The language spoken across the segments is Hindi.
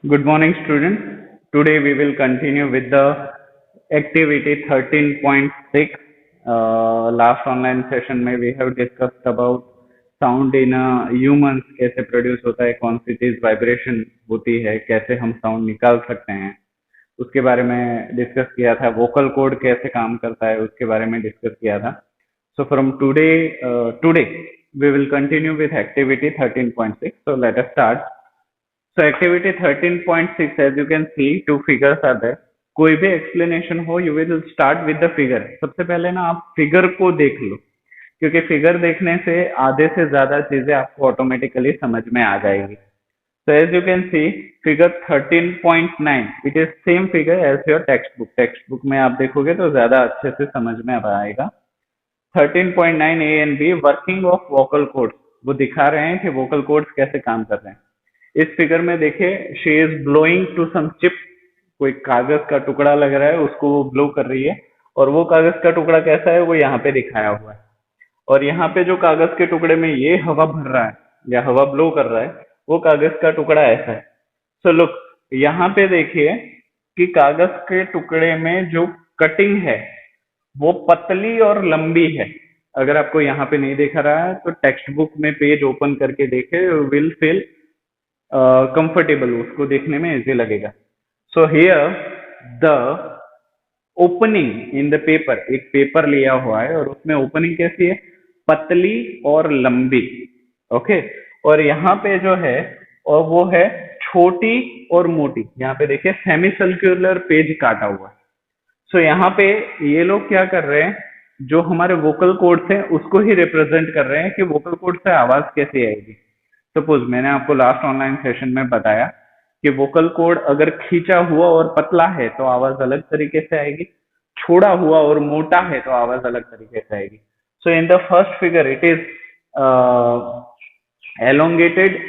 Good morning, students. Today we will continue with the activity 13.6. Last online session में we have discussed about sound in humans कैसे produce होता है, कौन सी चीज वाइब्रेशन होती है, कैसे हम साउंड निकाल सकते हैं, उसके बारे में डिस्कस किया था. वोकल कोड कैसे काम करता है उसके बारे में डिस्कस किया था. So from today we will continue with activity 13.6. So let us start. So activity 13.6, as you can see, two figures are there. कोई भी explanation हो, you will start with the figure. सबसे पहले ना आप फिगर को देख लो, क्योंकि फिगर देखने से आधे से ज्यादा चीजें आपको ऑटोमेटिकली समझ में आ जाएगी. So as you can see, figure 13.9, it is same figure as your textbook. Textbook में आप देखोगे तो ज्यादा अच्छे से समझ में अब आएगा. 13.9 A and B, working of vocal codes, वो दिखा रहे हैं कि वोकल कोड्स कैसे काम कर रहे हैं. इस फिगर में देखिए, she is blowing to some chip. कोई कागज का टुकड़ा लग रहा है, उसको वो ब्लो कर रही है. और वो कागज का टुकड़ा कैसा है वो यहाँ पे दिखाया हुआ है. और यहाँ पे जो कागज के टुकड़े में ये हवा भर रहा है या हवा ब्लो कर रहा है, वो कागज का टुकड़ा ऐसा है. सो लुक, यहाँ पे देखिए कि कागज के टुकड़े में जो कटिंग है वो पतली और लंबी है. अगर आपको यहाँ पे नहीं दिखा रहा है तो टेक्स्ट बुक में पेज ओपन करके देखे, विल फील कंफर्टेबल, उसको देखने में इजी लगेगा. So here the opening in the paper, एक पेपर लिया हुआ है और उसमें ओपनिंग कैसी है, पतली और लंबी. ओके, और यहाँ पे जो है और वो है छोटी और मोटी. यहाँ पे देखिए सेमी सर्कुलर पेज काटा हुआ है. सो यहाँ पे ये लोग क्या कर रहे हैं, जो हमारे वोकल कोड्स हैं उसको ही रिप्रेजेंट कर रहे हैं कि वोकल कोड से आवाज कैसे आएगी. सपोज मैंने आपको लास्ट ऑनलाइन सेशन में बताया कि वोकल कोड अगर खींचा हुआ और पतला है तो आवाज अलग तरीके से आएगी, छोड़ा हुआ और मोटा है तो आवाज अलग तरीके से आएगी. So in the first figure it is elongated,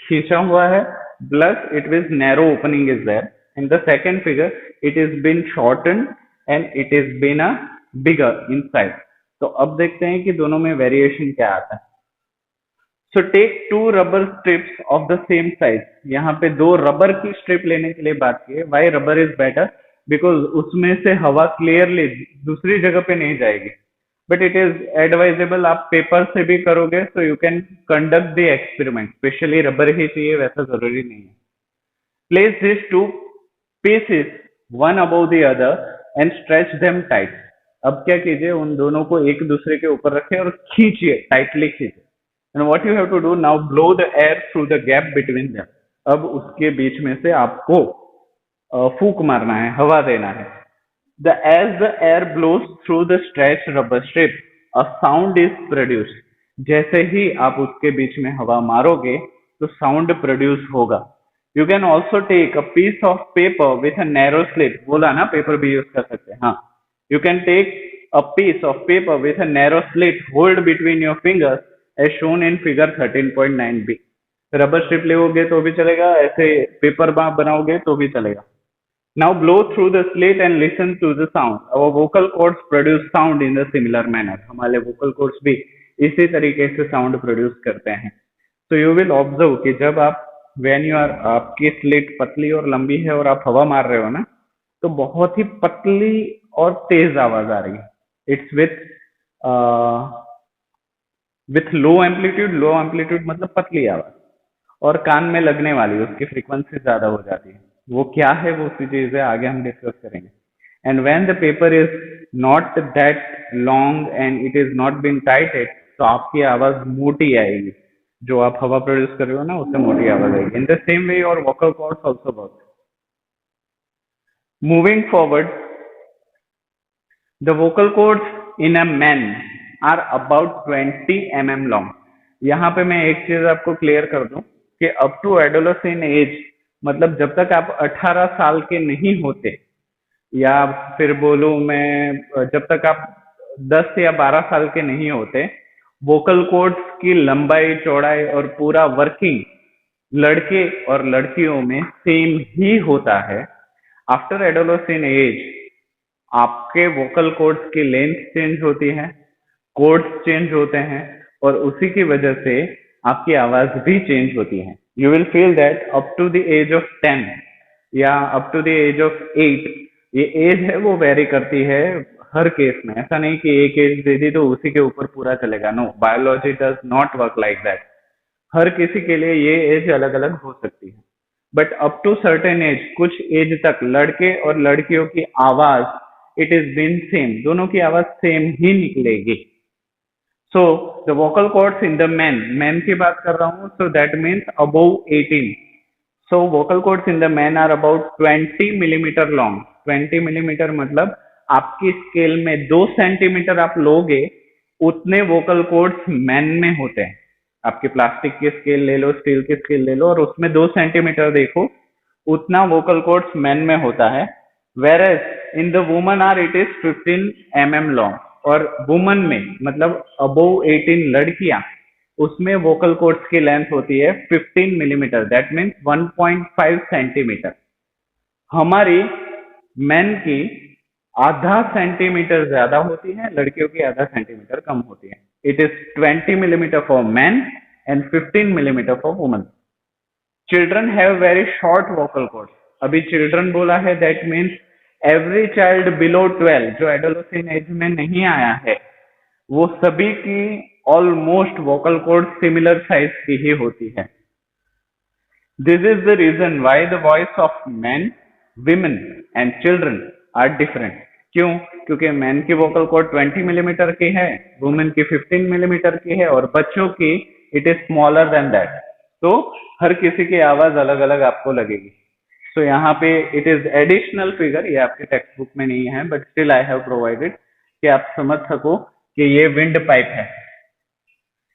खींचा हुआ है, plus it is narrow opening is there. In the second figure it is been shorten and it is been a bigger inside. तो अब देखते हैं कि दोनों में वेरिएशन क्या आता है. So take two rubber strips of the same size. यहाँ पे दो रबर की स्ट्रिप लेने के लिए बात की है. Why rubber is better, because उसमें से हवा क्लियरली दूसरी जगह पे नहीं जाएगी. बट इट इज एडवाइजेबल आप पेपर से भी करोगे, so you can conduct the experiment. Specially rubber ही चाहिए, वैसा जरूरी नहीं है. Place this two pieces one above the other and stretch them tight. अब क्या कीजिए, उन दोनों को एक दूसरे के ऊपर रखें और खींचिए, tightly खींचिए. And what you have to do now, blow the air through the gap between them. अब उसके बीच में से आपको फूक मारना है, हवा देना है. As the air blows through the stretched rubber strip, a sound is produced. जैसे ही आप उसके बीच में हवा मारोगे तो साउंड प्रोड्यूस होगा. You can also take a piece of paper with a narrow slit. बोला ना, पेपर भी यूज कर सकते हैं. हाँ, you can take a piece of paper with a narrow slit, hold between your fingers as shown in figure 13.9b. Rubber strip लोगे तो भी चलेगा, ऐसे पेपर बनाओगे तो भी चलेगा. Now blow through the slit and listen to the sound. Our vocal cords produce sound in a similar manner. हमारे vocal cords भी इसी तरीके से sound produce करते हैं. So you will observe कि जब आप when you are, आपकी स्लिट पतली और लंबी है और आप हवा मार रहे हो ना, तो बहुत ही पतली और तेज आवाज आ रही है. It's with लो एम्पलीट्यूड मतलब पतली आवाज, और कान में लगने वाली, उसकी फ्रीक्वेंसी ज्यादा हो जाती है. वो क्या है, वो सी चीज है, आगे हम डिस्कस करेंगे. And when the paper is not that long and it is not been tighted, तो आपकी आवाज मोटी आएगी. जो आप हवा प्रोड्यूस कर रहे हो ना, उससे मोटी आवाज आएगी. In the same way your vocal cords also work. Moving forward, the vocal cords in a man are about 20 mm long. यहाँ पे मैं एक चीज आपको क्लियर कर दूं कि अप टू एडोलेसेंट एज, मतलब जब तक आप 18 साल के नहीं होते, या फिर बोलूं मैं जब तक आप 10 या 12 साल के नहीं होते, वोकल कॉर्ड्स की लंबाई, चौड़ाई और पूरा वर्किंग लड़के और लड़कियों में सेम ही होता है. आफ्टर एडोलेसेंट एज आपके वोकल कॉर्ड्स की लेंथ चेंज होती है, कोड्स चेंज होते हैं, और उसी की वजह से आपकी आवाज भी चेंज होती है. You will feel that up to the age of 10 या up to the age of 8, ये एज है वो वेरी करती है हर केस में। ऐसा नहीं कि एक एज दे दी तो उसी के ऊपर पूरा चलेगा, no, biology does not work like that. हर किसी के लिए ये एज अलग अलग हो सकती है, but up to certain age, कुछ एज तक लड़के और लड़कियों की आवाज इट इज बीन सेम, दोनों की आवाज सेम ही निकलेगी। So the vocal cords in the man की बात कर रहा हूँ, so that means above 18। So vocal cords in the man are about 20 millimetre long. 20 millimetre मतलब आपकी स्केल में 2 सेंटीमीटर आप लोगे, उतने वोकल कॉर्ड्स मैन में होते हैं। आपकी प्लास्टिक की स्केल ले लो, स्टील की स्केल ले लो, और उसमें 2 सेंटीमीटर देखो, उतना वोकल कॉर्ड्स मैन में होता है। Whereas in the woman are it is 15 mm long. और वुमन में मतलब अबोव 18 लड़कियां, उसमें वोकल कॉर्ड्स की लेंथ होती है 15 मिलीमीटर, दैट मीन्स 1.5 सेंटीमीटर। हमारी मेन की आधा सेंटीमीटर ज्यादा होती है, लड़कियों की आधा सेंटीमीटर कम होती है। It is 20 millimetre for man and 15 millimetre for woman. Children have very short vocal cords. अभी चिल्ड्रन बोला है, that means every child below 12, जो एडोलेसेंट एज में नहीं आया है, वो सभी की almost vocal cord similar size की ही होती है। This is the reason why the voice of man, women and children are different. क्यों? क्योंकि मैन की वोकल कॉर्ड 20 मिलीमीटर की है, वुमेन की 15 मिलीमीटर की है, और बच्चों की it is smaller than that. तो हर किसी की आवाज अलग अलग आपको लगेगी। तो यहाँ पे इट इज एडिशनल फिगर, ये आपके टेक्स्ट बुक में नहीं है, but still I have provided कि आप समझ सको कि ये विंड पाइप है।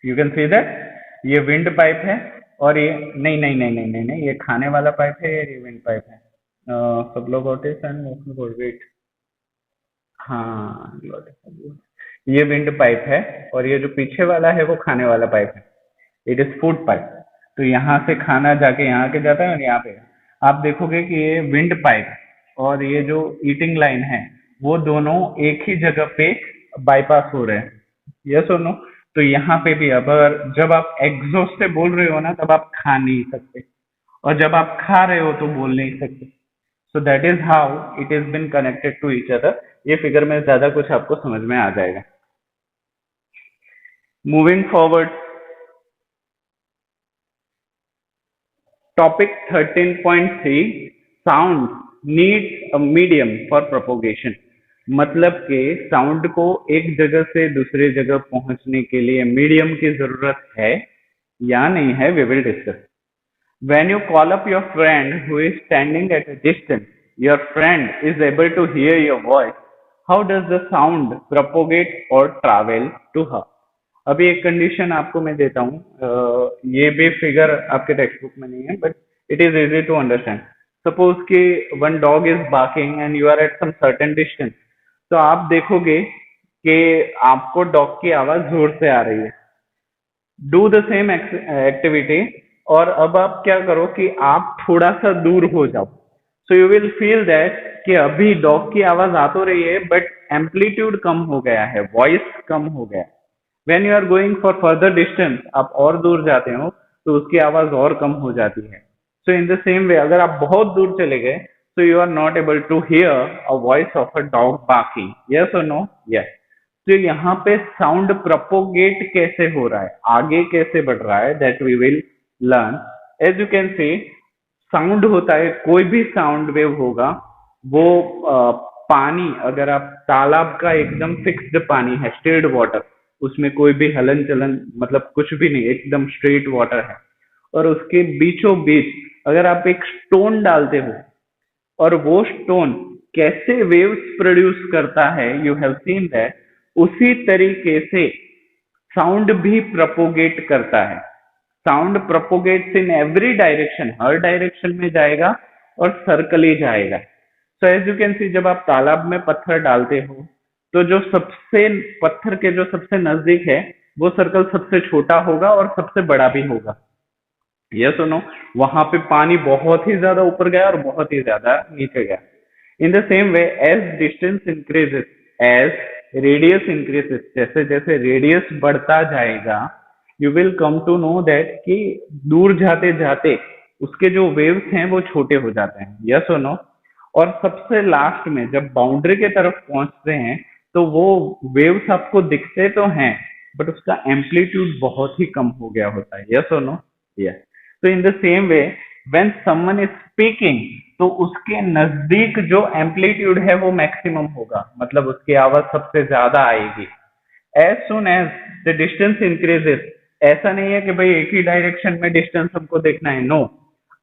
यू कैन सी दैट ये विंड पाइप है, और ये नहीं नहीं नहीं नहीं नहीं नहीं, ये खाने वाला पाइप है, ये विंड पाइप है। सबलोगोटिस एंड वेट, हाँ ये विंड पाइप है, और ये जो पीछे वाला है वो खाने वाला पाइप है। It is food pipe. तो यहाँ से खाना जाके यहाँ के जाता है, और यहाँ पे आप देखोगे कि ये विंड पाइप और ये जो ईटिंग लाइन है, वो दोनों एक ही जगह पे बाईपास हो रहे हैं। यस और नो? तो यहाँ पे भी अब अगर जब आप एग्जॉस्ट से बोल रहे हो ना, तब आप खा नहीं सकते, और जब आप खा रहे हो तो बोल नहीं सकते। So that is how it is been connected to each other. ये फिगर में ज्यादा कुछ आपको समझ में आ जाएगा। Moving forward, topic 13.3, sound needs a medium for propagation. मतलब कि साउंड को एक जगह से दूसरी जगह पहुंचने के लिए मीडियम की जरूरत है या नहीं है, we will discuss. When you call up your friend who is standing at a distance, your friend is able to hear your voice. How does the sound propagate or travel to her? अभी एक कंडीशन आपको मैं देता हूँ, ये भी फिगर आपके टेक्स्ट बुक में नहीं है, but it is easy to understand. Suppose कि one dog is barking and you are at some certain distance, तो आप देखोगे कि आपको डॉग की आवाज जोर से आ रही है। डू द सेम एक्टिविटी, और अब आप क्या करो कि आप थोड़ा सा दूर हो जाओ, so you will feel that कि अभी डॉग की आवाज आ तो रही है, बट एम्पलीट्यूड कम हो गया है, वॉइस कम हो गया। When you are going for further distance, आप और दूर जाते हो, तो उसकी आवाज और कम हो जाती है। सो इन द सेम वे, अगर आप बहुत दूर चले गए, so you are not able to hear a voice of a dog barking. Yes or no? Yes. तो यहाँ पे साउंड प्रोपोगेट कैसे हो रहा है, आगे कैसे बढ़ रहा है, that we will learn. As you can see, sound होता है, कोई भी साउंड वेव होगा वो पानी, अगर आप तालाब का एकदम फिक्स्ड पानी है, स्टिल्ड वाटर, उसमें कोई भी हलन चलन मतलब कुछ भी नहीं, एकदम स्ट्रेट वाटर है, और उसके बीचों बीच अगर आप एक स्टोन डालते हो, और वो स्टोन कैसे वेव्स प्रोड्यूस करता है, यू हैव सीन दैट, उसी तरीके से साउंड भी प्रोपोगेट करता है। Sound propagates in every direction, हर डायरेक्शन में जाएगा और सर्कल ही जाएगा। So as you can see, जब आप तालाब में पत्थर डालते हो, तो जो सबसे पत्थर के जो सबसे नजदीक है, वो सर्कल सबसे छोटा होगा और सबसे बड़ा भी होगा। यस और नो? वहां पे पानी बहुत ही ज्यादा ऊपर गया और बहुत ही ज्यादा नीचे गया। In the same way, as distance increases, as radius increases, जैसे जैसे रेडियस बढ़ता जाएगा, you will come to know that कि दूर जाते जाते उसके जो वेव्स हैं वो छोटे हो जाते हैं, यस और नो। और सबसे लास्ट में जब बाउंड्री के तरफ पहुंचते हैं तो वो वेव्स आपको दिखते तो हैं बट उसका एम्पलीट्यूड बहुत ही कम हो गया होता है, यस और नो। यस। तो इन the same way when someone is speaking, तो उसके नजदीक जो एम्पलीट्यूड है वो मैक्सिमम होगा, मतलब उसकी आवाज सबसे ज्यादा आएगी। As soon as the distance increases, ऐसा नहीं है कि भाई एक ही डायरेक्शन में डिस्टेंस हमको देखना है, no.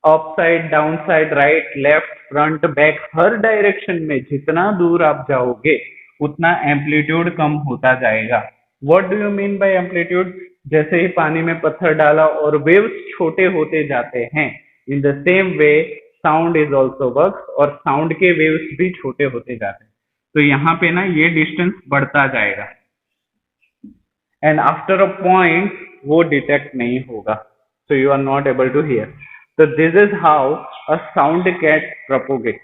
Up side, down side, right, left, front, back, हर डायरेक्शन में जितना दूर आप जाओगे उतना एम्पलीट्यूड कम होता जाएगा। What do you mean by amplitude? जैसे ही पानी में पत्थर डाला और वेव्स छोटे होते जाते हैं, इन the same way sound is also works, और साउंड के वेव्स भी छोटे होते जाते हैं। तो यहाँ पे ना ये डिस्टेंस बढ़ता जाएगा एंड आफ्टर अ पॉइंट वो डिटेक्ट नहीं होगा, so you are not able to hear. तो this is how a sound get propagate.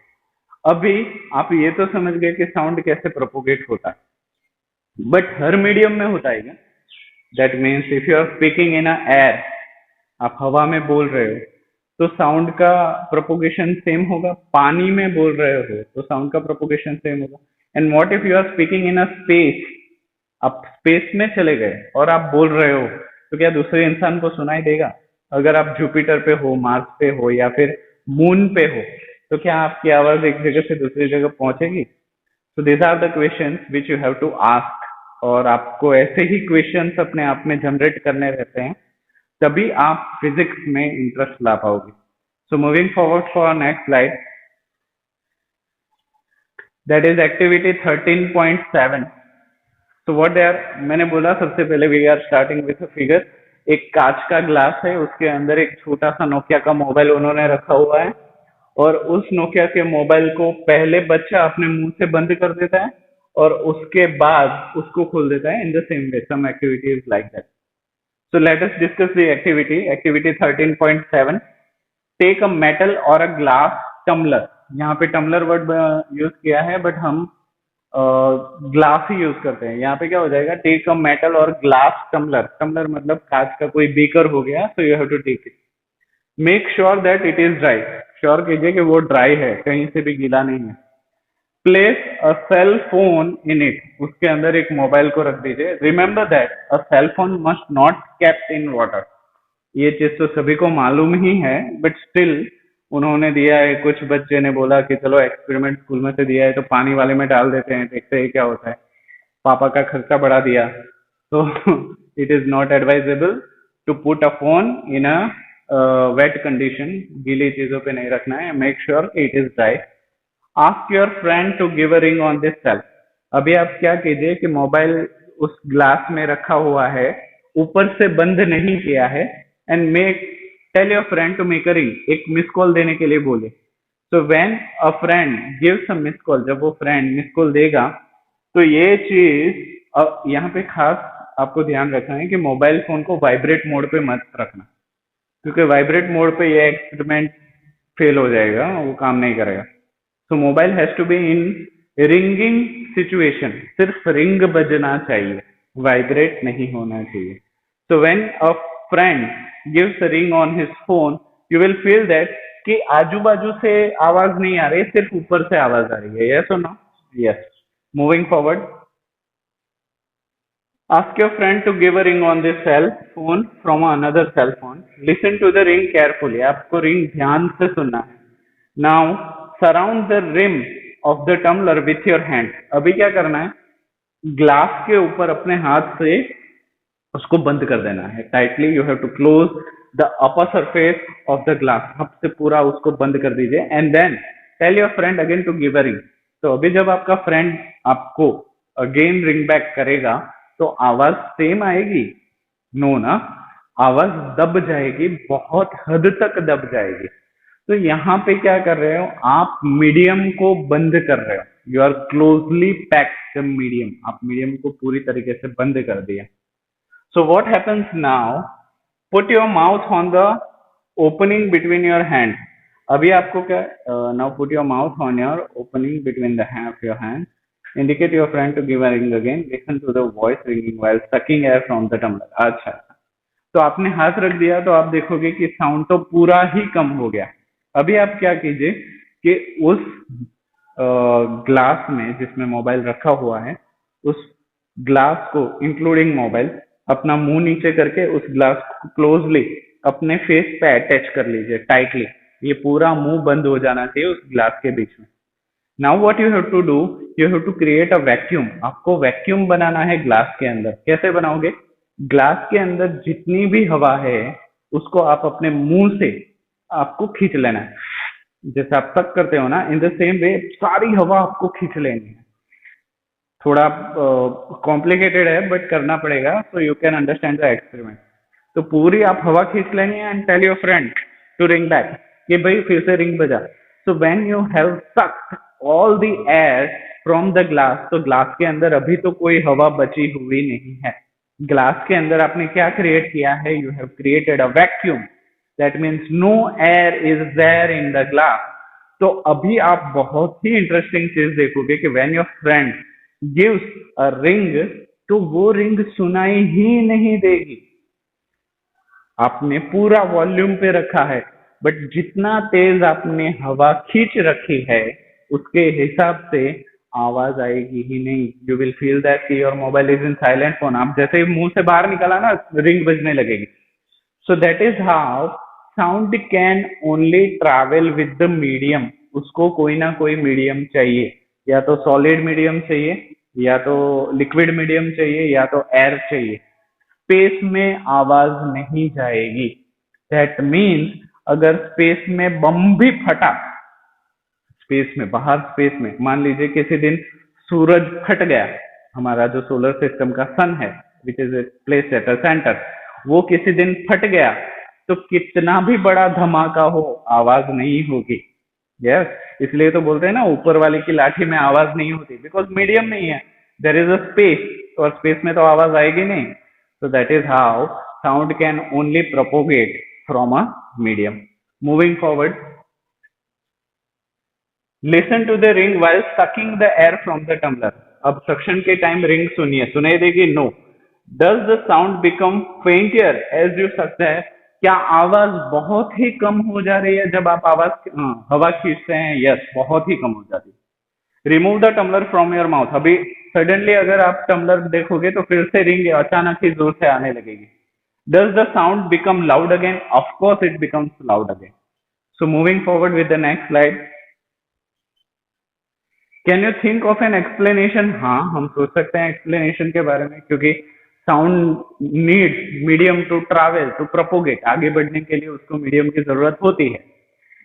अभी आप ये तो समझ गए कि साउंड कैसे प्रोपोगेट होता है, बट हर मीडियम में होता है क्या? That means if you are speaking in a air, आप हवा में बोल रहे हो तो साउंड का प्रोपोगेशन सेम होगा। पानी में बोल रहे हो तो साउंड का प्रोपोगेशन सेम होगा। And what if you are speaking in a space, आप स्पेस में चले गए और आप बोल रहे हो तो क्या दूसरे इंसान को सुनाई देगा? अगर आप जुपिटर पे हो, मार्स पे हो या फिर मून पे हो, तो क्या आपकी आवाज एक जगह से दूसरी जगह पहुंचेगी? तो this are the question which you have to ask, और आपको ऐसे ही क्वेश्चंस अपने आप में जनरेट करने रहते हैं, तभी आप फिजिक्स में इंटरेस्ट ला पाओगे। So moving forward for next slide, that is activity 13.7। तो व्हाट यार, मैंने बोला सबसे पहले we are starting with a figure. एक कांच का ग्लास है, उसके अंदर एक छोटा सा नोकिया का मोबाइल उन्होंने रखा हुआ है, और उस नोकिया के मोबाइल को पहले बच्चा अपने मुंह से बंद कर देता है और उसके बाद उसको खोल देता है। In the same way some activity is like that. So let us discuss the activity. Activity 13.7. Take a metal or a glass tumbler. यहाँ पे टम्बलर वर्ड यूज किया है बट हम ग्लास ही यूज करते हैं। यहाँ पे क्या हो जाएगा, टेक अ मेटल और ग्लास टम्बलर। टम्बलर मतलब कांच का कोई बीकर हो गया, so you have to take it. Make sure that it is dry. Sure कीजिए कि वो ड्राई है, कहीं से भी गीला नहीं है। Place a cell phone in it, उसके अंदर एक मोबाइल को रख दीजिए। Remember that a cell phone must not kept in water. ये चीज तो सभी को मालूम ही है बट स्टिल उन्होंने दिया है, कुछ बच्चे ने बोला कि चलो एक्सपेरिमेंट स्कूल में से दिया है तो पानी वाले में डाल देते हैं, देखते हैं क्या होता है। पापा का खर्चा बढ़ा दिया, तो it is not advisable to put a phone in a wet condition. गीली चीजों पे नहीं रखना है। Make sure it is dry. Ask your friend to give a ring on this cell. अभी आप क्या कीजिए कि मोबाइल उस ग्लास में रखा हुआ है, ऊपर से बंद नहीं किया है, and make tell your friend to make a ring, एक मिस कॉल देने के लिए बोले। So when a friend gives a miss call, जब वो फ्रेंड मिस कॉल देगा तो ये चीज, अब यहाँ पे खास आपको ध्यान रखना है कि मोबाइल फोन को वाइब्रेट मोड पे मत रखना, क्योंकि वाइब्रेट मोड पे ये एक्सपेरिमेंट फेल हो जाएगा, वो काम नहीं करेगा। So mobile has to be in ringing situation, सिर्फ रिंग बजना चाहिए, वाइब्रेट नहीं होना चाहिए। So when a friend gives a ring on his phone, you will feel that कि आजू बाजू से आवाज नहीं आ रही, सिर्फ ऊपर से आवाज आ रही है। यस और no? Yes. Moving forward, ask your friend to give a ring on this cell phone from another cell phone. Listen to the ring carefully. आपको रिंग ध्यान से सुनना है। Now surround the rim of the tumbler with your hand. अभी क्या करना है, ग्लास के ऊपर अपने हाथ से उसको बंद कर देना है। Tightly you have to close the upper surface of the glass, हाथ से पूरा उसको बंद कर दीजिए। And then tell your friend again to give a ring. तो अभी जब आपका फ्रेंड आपको अगेन रिंग बैक करेगा तो आवाज सेम आएगी? नो ना, आवाज दब जाएगी, बहुत हद तक दब जाएगी। तो यहाँ पे क्या कर रहे हो आप, मीडियम को बंद कर रहे हो। You are closely packed the medium, आप मीडियम को पूरी तरीके से बंद कर दिया। So what happens now? Put your mouth on the opening between your hands. अभी आपको क्या, now put your mouth on your opening between the of your hands. Indicate your friend to give a ring again. Listen to the voice ringing while sucking air from the tumbler. अच्छा, तो आपने हाथ रख दिया तो आप देखोगे कि साउंड तो पूरा ही कम हो गया। अभी आप क्या कीजिए कि उस ग्लास में जिसमें मोबाइल रखा हुआ है, उस ग्लास को इंक्लूडिंग मोबाइल अपना मुंह नीचे करके उस ग्लास को क्लोजली अपने फेस पे अटैच कर लीजिए टाइटली। ये पूरा मुंह बंद हो जाना चाहिए उस ग्लास के बीच में। Now what you have to do, you have to create a vacuum. आपको वैक्यूम बनाना है ग्लास के अंदर। कैसे बनाओगे? ग्लास के अंदर जितनी भी हवा है उसको आप अपने मुंह से आपको खींच लेना है। जैसे आप तक करते हो ना, इन द सेम वे सारी हवा आपको खींच लेनी है। थोड़ा कॉम्प्लिकेटेड है बट करना पड़ेगा, so you can understand the experiment. तो पूरी आप हवा खींच लेनी है and tell your friend to ring back कि भाई फिर से रिंग बजा। So when you have sucked all the air from the glass, तो ग्लास के अंदर अभी तो कोई हवा बची हुई नहीं है। ग्लास के अंदर आपने क्या क्रिएट किया है? You have created a vacuum. That means no air is there in the glass. तो अभी आप बहुत ही इंटरेस्टिंग चीज देखोगे कि when your friend gives a ring, तो वो रिंग सुनाई ही नहीं देगी। आपने पूरा वॉल्यूम पे रखा है बट जितना तेज आपने हवा खींच रखी है उसके हिसाब से आवाज आएगी ही नहीं। You will feel that your mobile is in silent phone. आप जैसे ही मुंह से बाहर निकाला ना, रिंग बजने लगेगी। सो that is how sound can only travel with the medium. उसको कोई ना कोई मीडियम चाहिए, या तो सॉलिड मीडियम चाहिए, या तो लिक्विड मीडियम चाहिए, या तो एयर चाहिए। स्पेस में आवाज नहीं जाएगी। दैट मीन्स अगर स्पेस में बम भी फटा, स्पेस में, बाहर स्पेस में, मान लीजिए किसी दिन सूरज फट गया, हमारा जो सोलर सिस्टम का सन है which is placed at the centre, वो किसी दिन फट गया तो कितना भी बड़ा धमाका हो आवाज नहीं होगी। यस, इसलिए तो बोलते हैं ना ऊपर वाले की लाठी में आवाज नहीं होती, बिकॉज मीडियम नहीं है, देर इज अ स्पेस, और स्पेस में तो आवाज आएगी नहीं। So that is how sound can only propagate from a medium. Moving forward, listen to the ring while sucking the air from the tumbler. अब suction के टाइम रिंग सुनिए, सुनाई देगी? No. Does the sound become fainter as you suck the air? क्या आवाज बहुत ही कम हो जा रही है जब आप हवा खींचते हैं? यस, बहुत ही कम हो जाती है। Remove the tumbler from your mouth. अभी सडनली अगर आप टम्बलर देखोगे तो फिर से रिंग अचानक ही जोर से आने लगेगी। Does the sound become loud again? Of course it becomes loud again. So moving forward with the next slide, can you think of an explanation? हाँ, हम सोच सकते हैं एक्सप्लेनेशन के बारे में, क्योंकि sound needs medium to travel, to propagate. आगे बढ़ने के लिए उसको मीडियम की जरूरत होती है।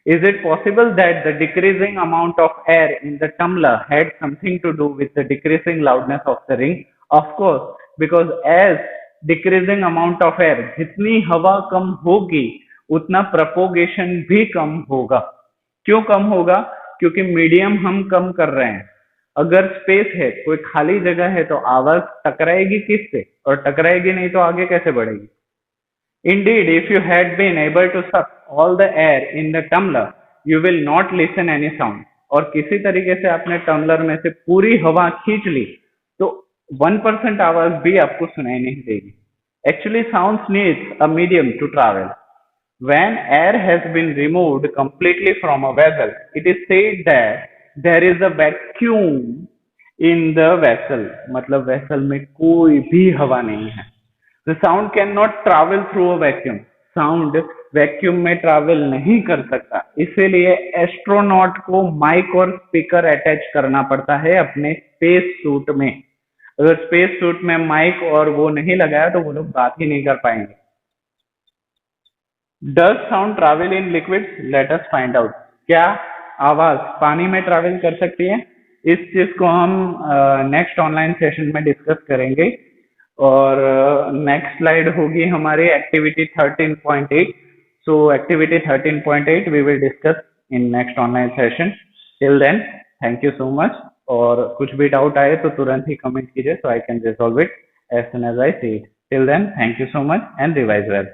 Is it possible that the decreasing amount of air in the tumbler had something to do with the decreasing loudness of the ring? Of course, because as decreasing amount of air, जितनी हवा कम होगी उतना propagation भी कम होगा। क्यों कम होगा? क्योंकि मीडियम हम कम कर रहे हैं। अगर स्पेस है, कोई खाली जगह है, तो आवाज टकराएगी किससे? और टकराएगी नहीं तो आगे कैसे बढ़ेगी? Indeed, if you had been able to suck all the air in the tumbler, you will not listen any sound. और किसी तरीके से आपने टम्बलर में से पूरी हवा खींच ली तो 1% आवाज भी आपको सुनाई नहीं देगी। Actually, sounds needs a medium to travel. When air has been removed completely from a vessel, it is said that there is a vacuum in the vessel. मतलब vessel में कोई भी हवा नहीं है। The sound cannot travel through a vacuum. Sound vacuum में ट्रैवल नहीं कर सकता, इसीलिए एस्ट्रोनॉट को माइक और स्पीकर अटैच करना पड़ता है अपने स्पेस सूट में। अगर स्पेस सूट में माइक और वो नहीं लगाया तो वो लोग बात ही नहीं कर पाएंगे। Does sound travel in liquid? Let us find out. क्या आवाज पानी में ट्रैवल कर सकती है? इस चीज को हम नेक्स्ट ऑनलाइन सेशन में डिस्कस करेंगे। और नेक्स्ट स्लाइड होगी हमारी activity 13.8। So activity 13.8 we will discuss in next online session. Till then thank you so much. और कुछ भी डाउट आए तो तुरंत ही कमेंट कीजिए, so I can resolve it as soon as I see it. Till then thank you so much and revise well.